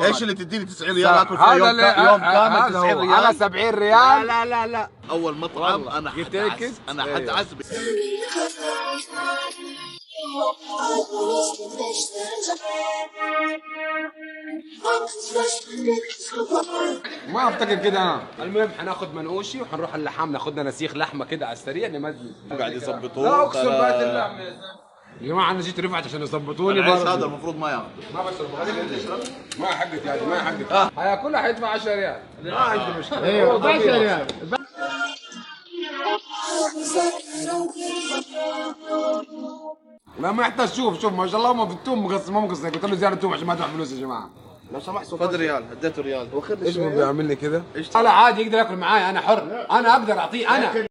ايش اللي تديني 90 ريال اكل فيها يوم كامل 90 ريال؟ انا 70 ريال. لا اول مطعم انا حتعذب. ما افتكر كده انا. المهم حناخد منقوشي وحنروح اللحام ناخد لنا نسيخ لحمه كده على السريع نمزج. قاعد يظبطوه. لا اقسم بالله يا جماعه انا جيت رفعت عشان يظبطوني هذا المفروض ما ياخذ. ما بشرب ما حقك يا ما حقك. هياكلها حيدفع 10 ريال. ما عندي مشكله. ايوه 10 ريال. لا ما يحتاج. شوف ما شاء الله ما في التوم مقص ما مقص. قلت له زياده توم عشان ما ادفع فلوس يا جماعه. لو سمحت خذ ريال اديته ريال. ايش هو بيعمل لي كده؟ لا عادي يقدر ياكل معاي انا حر. انا اقدر اعطيه انا.